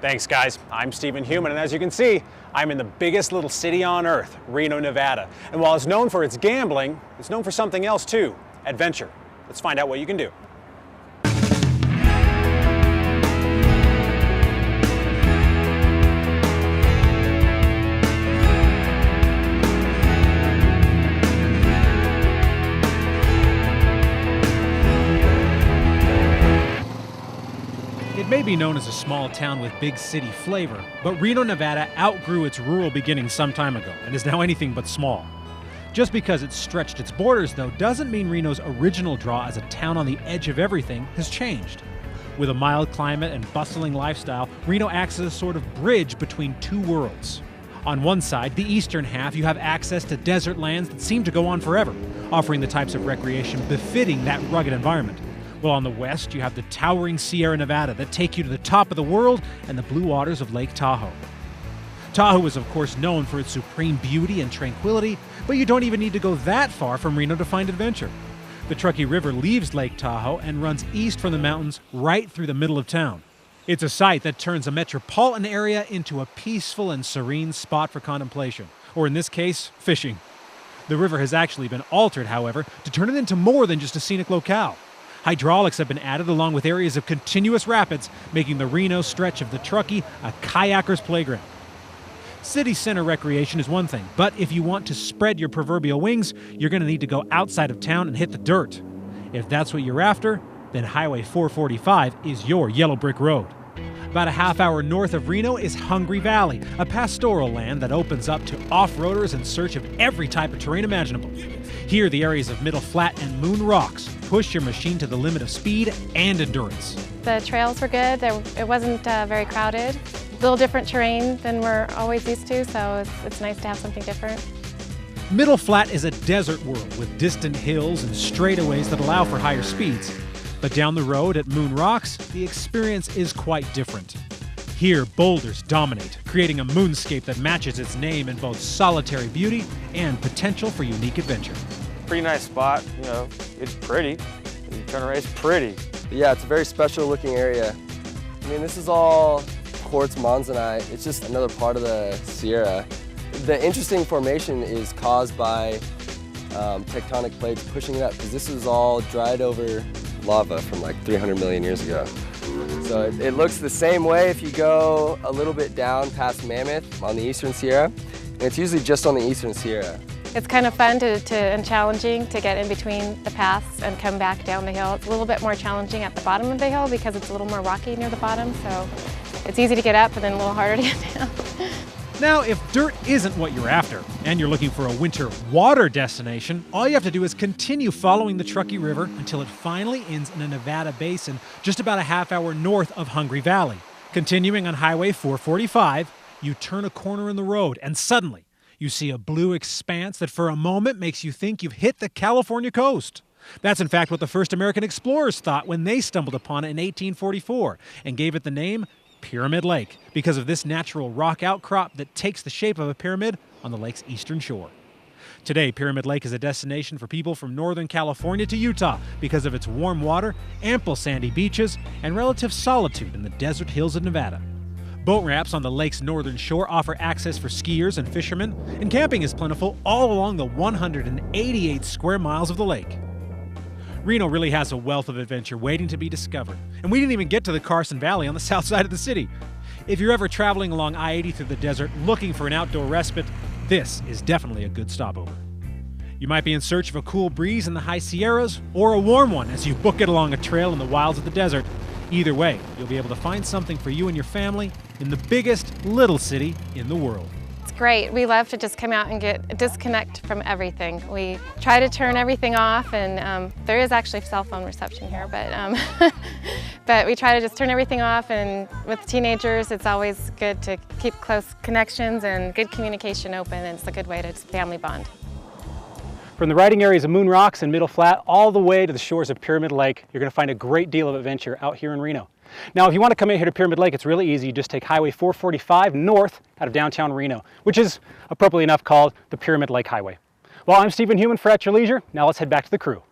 Thanks, guys. I'm Stephen Human, and as you can see, I'm in the biggest little city on earth, Reno, Nevada. And while it's known for its gambling, it's known for something else too, adventure. Let's find out what you can do. It may be known as a small town with big city flavor, but Reno, Nevada outgrew its rural beginnings some time ago and is now anything but small. Just because it's stretched its borders, though, doesn't mean Reno's original draw as a town on the edge of everything has changed. With a mild climate and bustling lifestyle, Reno acts as a sort of bridge between two worlds. On one side, the eastern half, you have access to desert lands that seem to go on forever, offering the types of recreation befitting that rugged environment. While on the west, you have the towering Sierra Nevada that take you to the top of the world and the blue waters of Lake Tahoe. Tahoe is, of course, known for its supreme beauty and tranquility, but you don't even need to go that far from Reno to find adventure. The Truckee River leaves Lake Tahoe and runs east from the mountains right through the middle of town. It's a site that turns a metropolitan area into a peaceful and serene spot for contemplation, or in this case, fishing. The river has actually been altered, however, to turn it into more than just a scenic locale. Hydraulics have been added along with areas of continuous rapids, making the Reno stretch of the Truckee a kayaker's playground. City center recreation is one thing, but if you want to spread your proverbial wings, you're going to need to go outside of town and hit the dirt. If that's what you're after, then Highway 445 is your yellow brick road. About a half hour north of Reno is Hungry Valley, a pastoral land that opens up to off-roaders in search of every type of terrain imaginable. Here, the areas of Middle Flat and Moon Rocks push your machine to the limit of speed and endurance. The trails were good. It wasn't very crowded. A little different terrain than we're always used to, so it's nice to have something different. Middle Flat is a desert world with distant hills and straightaways that allow for higher speeds. But down the road at Moon Rocks, the experience is quite different. Here, boulders dominate, creating a moonscape that matches its name in both solitary beauty and potential for unique adventure. Pretty nice spot, you know, it's pretty. You turn around, it's pretty. Yeah, it's a very special looking area. I mean, this is all quartz monzonite. It's just another part of the Sierra. The interesting formation is caused by tectonic plates pushing it up, because this is all dried over lava from like 300 million years ago. So it looks the same way if you go a little bit down past Mammoth on the Eastern Sierra, and it's usually just on the Eastern Sierra. It's kind of fun and challenging to get in between the paths and come back down the hill. It's a little bit more challenging at the bottom of the hill because it's a little more rocky near the bottom, so it's easy to get up and then a little harder to get down. Now, if dirt isn't what you're after, and you're looking for a winter water destination, all you have to do is continue following the Truckee River until it finally ends in a Nevada basin just about a half hour north of Hungry Valley. Continuing on Highway 445, you turn a corner in the road, and suddenly, you see a blue expanse that for a moment makes you think you've hit the California coast. That's in fact what the first American explorers thought when they stumbled upon it in 1844 and gave it the name Pyramid Lake, because of this natural rock outcrop that takes the shape of a pyramid on the lake's eastern shore. Today, Pyramid Lake is a destination for people from Northern California to Utah because of its warm water, ample sandy beaches, and relative solitude in the desert hills of Nevada. Boat ramps on the lake's northern shore offer access for skiers and fishermen, and camping is plentiful all along the 188 square miles of the lake. Reno really has a wealth of adventure waiting to be discovered, and we didn't even get to the Carson Valley on the south side of the city. If you're ever traveling along I-80 through the desert looking for an outdoor respite, this is definitely a good stopover. You might be in search of a cool breeze in the high Sierras, or a warm one as you book it along a trail in the wilds of the desert. Either way, you'll be able to find something for you and your family in the biggest little city in the world. It's great. We love to just come out and get a disconnect from everything. We try to turn everything off, and there is actually cell phone reception here, but but we try to just turn everything off, and with teenagers it's always good to keep close connections and good communication open, and it's a good way to family bond. From the riding areas of Moon Rocks and Middle Flat all the way to the shores of Pyramid Lake, you're going to find a great deal of adventure out here in Reno. Now, if you want to come in here to Pyramid Lake, it's really easy. You just take Highway 445 north out of downtown Reno, which is appropriately enough called the Pyramid Lake Highway. Well, I'm Stephen Human for At Your Leisure. Now let's head back to the crew.